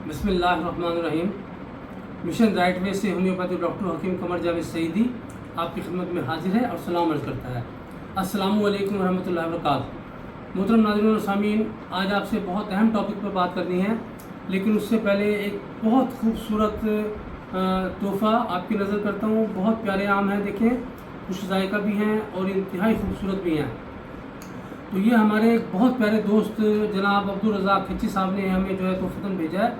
بسم اللہ الرحمن الرحیم۔ مشن رائٹ وے سے ہومیوپیتھی ڈاکٹر حکیم قمر جاوید سعیدی آپ کی خدمت میں حاضر ہے اور سلام عرض کرتا ہے۔ السلام علیکم ورحمۃ اللہ وبرکاتہ۔ محترم ناظرین و سامعین، آج آپ سے بہت اہم ٹاپک پر بات کرنی ہے، لیکن اس سے پہلے ایک بہت خوبصورت تحفہ آپ کی نظر کرتا ہوں۔ بہت پیارے آم ہیں، دیکھیں، خوش ذائقہ بھی ہیں اور انتہائی خوبصورت بھی ہیں۔ تو یہ ہمارے ایک بہت پیارے دوست جناب عبدالرزاق کھچی صاحب نے ہمیں جو ہے تحفتاً بھیجا ہے،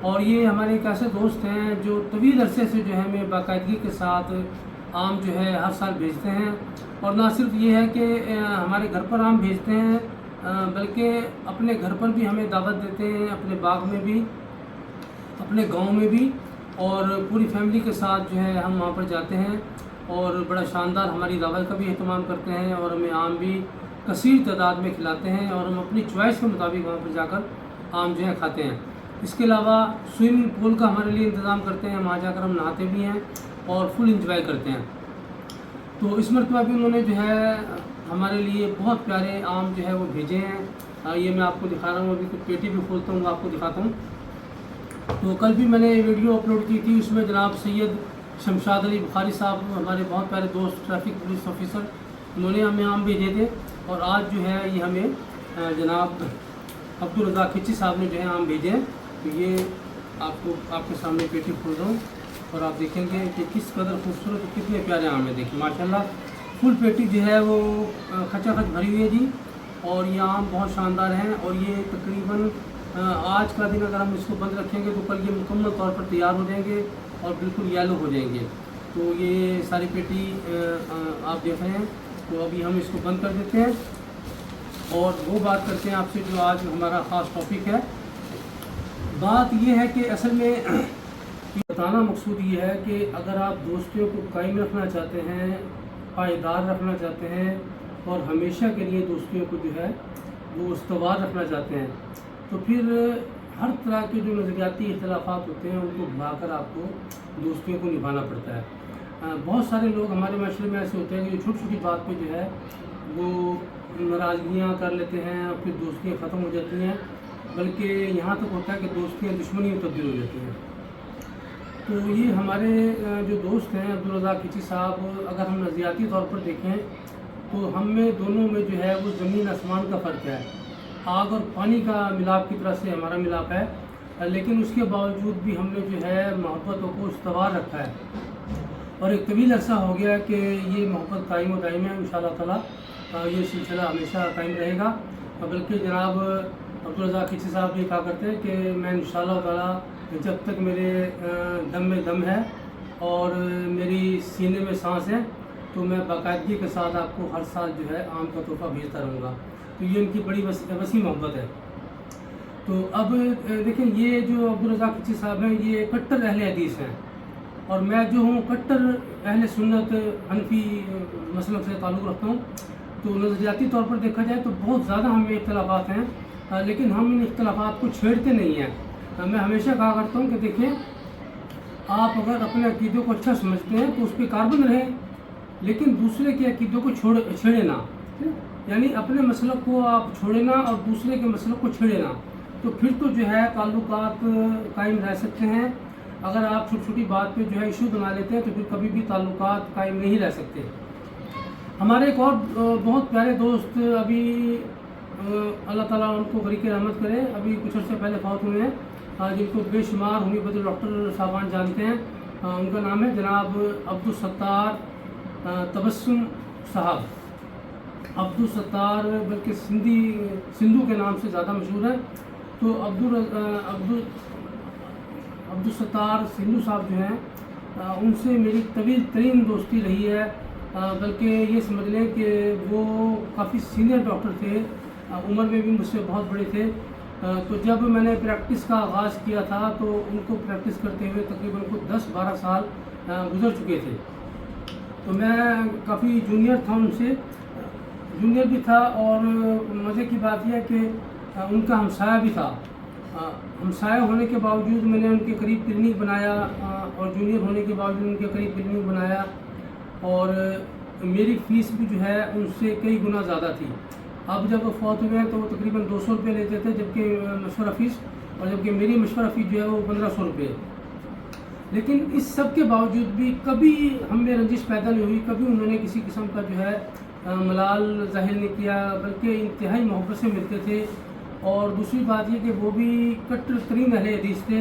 اور یہ ہمارے ایک ایسے دوست ہیں جو طویل عرصے سے جو ہے ہمیں باقاعدگی کے ساتھ آم جو ہے ہر سال بھیجتے ہیں، اور نہ صرف یہ ہے کہ ہمارے گھر پر آم بھیجتے ہیں بلکہ اپنے گھر پر بھی ہمیں دعوت دیتے ہیں، اپنے باغ میں بھی، اپنے گاؤں میں بھی، اور پوری فیملی کے ساتھ جو ہے ہم وہاں پر جاتے ہیں اور بڑا شاندار ہماری دعوت کا بھی اہتمام کرتے ہیں، اور ہمیں آم بھی کثیر تعداد میں کھلاتے ہیں، اور ہم اپنی چوائس کے مطابق وہاں پر جا کر آم جو ہے کھاتے ہیں۔ اس کے علاوہ سوئمنگ پول کا ہمارے لیے انتظام کرتے ہیں، وہاں جا کر ہم نہاتے بھی ہیں اور فل انجوائے کرتے ہیں۔ تو اس مرتبہ بھی انہوں نے جو ہے ہمارے لیے بہت پیارے آم جو ہے وہ بھیجے ہیں۔ یہ میں آپ کو دکھا رہا ہوں، ابھی کچھ پیٹی بھی کھولتا ہوں، آپ کو دکھاتا ہوں۔ تو کل بھی میں نے ویڈیو اپلوڈ کی تھی، اس میں جناب سید شمشاد علی بخاری صاحب، ہمارے بہت پیارے دوست، ٹریفک پولیس آفیسر، انہوں نے ہمیں آم بھیجے تھے، اور آج جو ہے یہ ہمیں جناب عبدالرزاق کھچی صاحب نے جو ہے آم بھیجے ہیں۔ تو یہ آپ کے سامنے پیٹی کھول رہا ہوں، اور آپ دیکھیں گے کہ کس قدر خوبصورت اور کتنے پیارے آم ہیں۔ دیکھیں ماشاءاللہ، فل پیٹی جو ہے وہ کھچا کھچ بھری ہوئی ہے جی، اور یہ آم بہت شاندار ہیں، اور یہ تقریباً آج کا دن اگر ہم اس کو بند رکھیں گے تو کل یہ مکمل طور پر تیار ہو جائیں گے اور بالکل یلو ہو جائیں گے۔ تو یہ ساری پیٹی آپ دیکھ رہے ہیں، تو ابھی ہم اس کو بند کر دیتے ہیں اور وہ بات کرتے ہیں آپ سے جو آج ہمارا خاص ٹاپک ہے۔ بات یہ ہے کہ اصل میں بتانا مقصود یہ ہے کہ اگر آپ دوستیوں کو قائم رکھنا چاہتے ہیں، پائیدار رکھنا چاہتے ہیں، اور ہمیشہ کے لیے دوستیوں کو جو ہے وہ استوار رکھنا چاہتے ہیں، تو پھر ہر طرح کے جو نظریاتی اختلافات ہوتے ہیں ان کو بھلا کر آپ کو دوستیوں کو نبھانا پڑتا ہے۔ بہت سارے لوگ ہمارے معاشرے میں ایسے ہوتے ہیں کہ جو چھوٹی چھوٹی بات پہ جو ہے وہ ناراضگیاں کر لیتے ہیں اور پھر دوستیاں ختم ہو جاتی ہیں، بلکہ یہاں تک ہوتا ہے کہ دوستیاں دشمنی میں تبدیل ہو جاتی ہیں۔ تو یہ ہمارے جو دوست ہیں عبدالرزاق کھچی صاحب، اگر ہم نظریاتی طور پر دیکھیں تو ہم میں دونوں میں جو ہے وہ زمین آسمان کا فرق ہے، آگ اور پانی کا ملاپ کی طرح سے ہمارا ملاپ ہے، لیکن اس کے باوجود بھی ہم نے جو ہے محبتوں کو استوار رکھا ہے، اور ایک طویل عرصہ ہو گیا کہ یہ محبت قائم و دائم ہے۔ انشاءاللہ تعالیٰ یہ سلسلہ ہمیشہ قائم رہے گا، بلکہ جناب عبدالرزاق کھچی صاحب یہ کہا کرتے ہیں کہ میں انشاءاللہ تعالیٰ جب تک میرے دم میں دم ہے اور میری سینے میں سانس ہے تو میں باقاعدگی کے ساتھ آپ کو ہر سال جو ہے آم کا تحفہ بھیجتا رہوں گا۔ تو یہ ان کی بڑی وسیع محبت ہے۔ تو اب دیکھیں، یہ جو عبدالرزاق کھچی صاحب ہیں یہ کٹر اہل حدیث ہیں، اور میں جو ہوں کٹر اہل سنت حنفی مسلک سے تعلق رکھتا ہوں۔ تو نظریاتی طور پر دیکھا جائے تو بہت زیادہ ہمیں اختلافات ہیں، لیکن ہم ان اختلافات کو چھیڑتے نہیں ہیں۔ میں ہمیشہ کہا کرتا ہوں کہ دیکھیں، آپ اگر اپنے عقیدوں کو اچھا سمجھتے ہیں تو اس پہ کاربند رہیں، لیکن دوسرے کے عقیدوں کو چھیڑے نہ، یعنی اپنے مسلک کو آپ چھوڑے نہ اور دوسرے کے مسلک کو چھیڑے نہ، تو پھر تو جو ہے تعلقات قائم رہ سکتے ہیں۔ اگر آپ چھوٹی چھوٹی بات پہ جو ہے ایشو بنا لیتے ہیں تو پھر کبھی بھی تعلقات قائم نہیں رہ سکتے۔ ہمارے ایک اور بہت پیارے دوست، ابھی اللہ تعالیٰ ان کو غریق رحمت کرے، ابھی کچھ عرصے پہلے فوت ہوئے ہیں، جن کو بے شمار ہومیوپیتھی ڈاکٹر صاحبان جانتے ہیں۔ ان کا نام ہے جناب عبدالستار تبسم صاحب۔ عبدالستار بلکہ سندھو کے نام سے زیادہ مشہور ہے۔ تو عبدالستار سندھو صاحب جو ہیں ان سے میری طویل ترین دوستی رہی ہے، بلکہ یہ سمجھ لیں کہ وہ کافی سینئر ڈاکٹر تھے، عمر میں بھی مجھ سے بہت بڑے تھے۔ تو جب میں نے پریکٹس کا آغاز کیا تھا تو ان کو پریکٹس کرتے ہوئے تقریباً کچھ 10-12 سال گزر چکے تھے۔ تو میں کافی جونیئر تھا، ان سے جونیئر بھی تھا، اور مزے کی بات یہ ہے کہ ان کا ہمسایہ بھی تھا۔ ہمسایہ ہونے کے باوجود میں نے ان کے قریب کلینک بنایا، اور جونیئر ہونے کے باوجود ان کے قریب کلینک بنایا، اور میری فیس بھی جو ہے ان سے کئی گنا زیادہ تھی۔ اب جب وہ فوت ہوئے ہیں تو وہ تقریباً 200 روپے لیتے تھے، جبکہ مشورہ فیس اور جبکہ میری مشورہ فیس جو ہے وہ 1500 روپے ہے. لیکن اس سب کے باوجود بھی کبھی ہم میں رنجش پیدا نہیں ہوئی, کبھی انہوں نے کسی قسم کا جو ہے ملال ظاہر نہیں کیا, بلکہ انتہائی محبت سے ملتے تھے. اور دوسری بات یہ کہ وہ بھی کٹر ترین اہل حدیث تھے,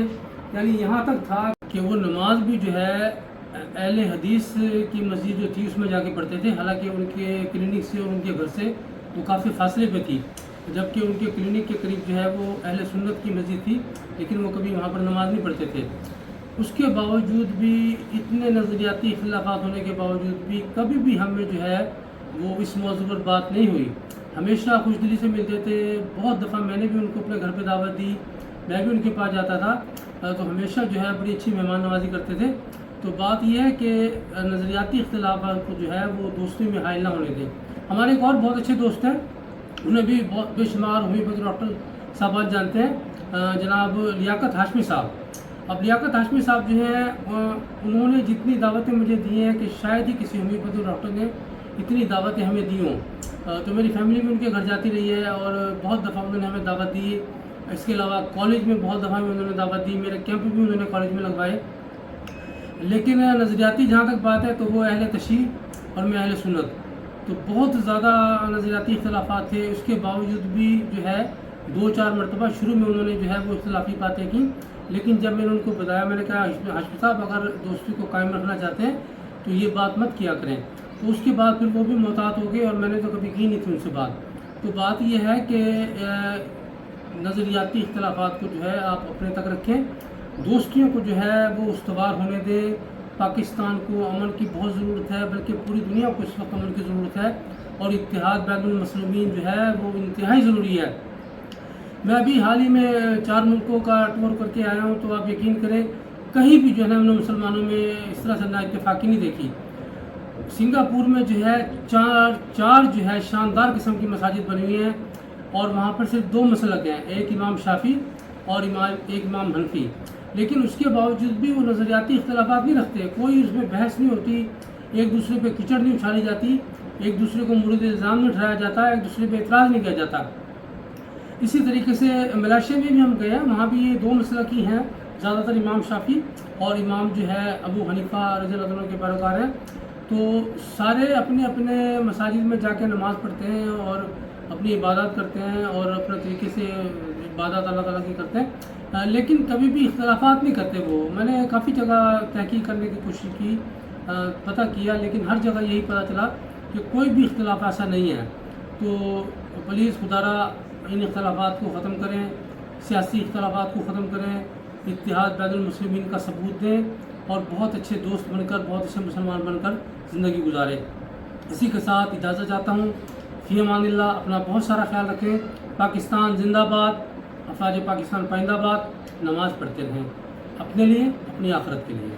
یعنی یہاں تک تھا کہ وہ نماز بھی جو ہے اہل حدیث کی مسجد جو تھی اس میں جا کے پڑھتے تھے, حالانکہ ان کے کلینک سے اور ان کے گھر سے وہ کافی فاصلے پہ تھی, جبکہ ان کے کلینک کے قریب جو ہے وہ اہل سنت کی مسجد تھی, لیکن وہ کبھی وہاں پر نماز نہیں پڑھتے تھے. اس کے باوجود بھی اتنے نظریاتی اختلافات ہونے کے باوجود بھی کبھی بھی ہم میں جو ہے وہ اس موضوع پر بات نہیں ہوئی. ہمیشہ خوش دلی سے ملتے تھے. بہت دفعہ میں نے بھی ان کو اپنے گھر پہ دعوت دی, میں بھی ان کے پاس جاتا تھا, تو ہمیشہ جو ہے بڑی اچھی مہمان نوازی کرتے تھے. تو بات یہ ہے کہ نظریاتی اختلافات کو جو ہے وہ دوستی میں حائل نہ ہونے دیں. ہمارے ایک اور بہت اچھے دوست ہیں, انہیں بھی بہت بے شمار ہومیوپیتھی ڈاکٹر صاحبان جانتے ہیں, جناب لیاقت ہاشمی صاحب. اب لیاقت ہاشمی صاحب جو ہیں انہوں نے جتنی دعوتیں مجھے دی ہیں کہ شاید ہی کسی ہومیوپیتھی ڈاکٹر نے اتنی دعوتیں ہمیں دی ہوں. تو میری فیملی بھی ان کے گھر جاتی رہی ہے اور بہت دفعہ انہوں نے ہمیں دعوت دی. اس کے علاوہ کالج میں بہت دفعہ انہوں نے دعوت دی, میرے کیمپ بھی انہوں نے کالج میں لگوائے. لیکن نظریاتی جہاں تک بات ہے تو وہ اہل تشیع اور میں اہل سنت, تو بہت زیادہ نظریاتی اختلافات تھے. اس کے باوجود بھی جو ہے 2-4 مرتبہ شروع میں انہوں نے جو ہے وہ اختلافی باتیں کی, لیکن جب میں نے ان کو بتایا, میں نے کہا ہاشمی صاحب اگر دوستی کو قائم رکھنا چاہتے ہیں تو یہ بات مت کیا کریں. تو اس کے بعد پھر وہ بھی محتاط ہو گئے اور میں نے تو کبھی کی نہیں تھی ان سے بات. تو بات یہ ہے کہ نظریاتی اختلافات کو جو ہے آپ اپنے تک رکھیں, دوستیوں کو جو ہے وہ استوار ہونے دیں. پاکستان کو امن کی بہت ضرورت ہے, بلکہ پوری دنیا کو اس وقت امن کی ضرورت ہے, اور اتحاد بین المسلمین جو ہے وہ انتہائی ضروری ہے. میں ابھی حال ہی میں 4 ملکوں کا ٹور کر کے آیا ہوں, تو آپ یقین کریں کہیں بھی جو ہے ہم نے مسلمانوں میں اس طرح سے نا اتفاقی نہیں دیکھی. سنگاپور میں جو ہے چار جو ہے شاندار قسم کی مساجد بنی ہوئی ہیں, اور وہاں پر صرف 2 مسلک ہیں, ایک امام شافعی اور ایک امام حنفی. لیکن اس کے باوجود بھی وہ نظریاتی اختلافات نہیں رکھتے, کوئی اس میں بحث نہیں ہوتی, ایک دوسرے پہ کیچڑ نہیں اچھالی جاتی, ایک دوسرے کو مورد الزام نہیں اٹھایا جاتا, ایک دوسرے پہ اعتراض نہیں کیا جاتا. اسی طریقے سے ملائیشیا میں بھی ہم گئے, وہاں بھی یہ 2 مسلک ہی ہیں, زیادہ تر امام شافعی اور امام جو ہے ابو حنیفہ رضی اللہ عنہ کے پیروکار ہیں. تو سارے اپنے اپنے مساجد میں جا کے نماز پڑھتے ہیں اور اپنی عبادات کرتے ہیں, اور اپنے طریقے سے عبادات اللہ تعالیٰ کی کرتے ہیں, لیکن کبھی بھی اختلافات نہیں کرتے. وہ میں نے کافی جگہ تحقیق کرنے کی کوشش کی, پتہ کیا, لیکن ہر جگہ یہی پتہ چلا کہ کوئی بھی اختلاف ایسا نہیں ہے. تو پلیز خدارا ان اختلافات کو ختم کریں, سیاسی اختلافات کو ختم کریں, اتحاد بین المسلمین کا ثبوت دیں, اور بہت اچھے دوست بن کر, بہت اچھے مسلمان بن کر زندگی گزاریں. اسی کے ساتھ اجازت چاہتا ہوں. فی امان اللہ. اپنا بہت سارا خیال رکھیں. پاکستان زندہ باد, افواج پاکستان پائندہ باد. نماز پڑھتے رہیں, اپنے لیے, اپنی آخرت کے لیے.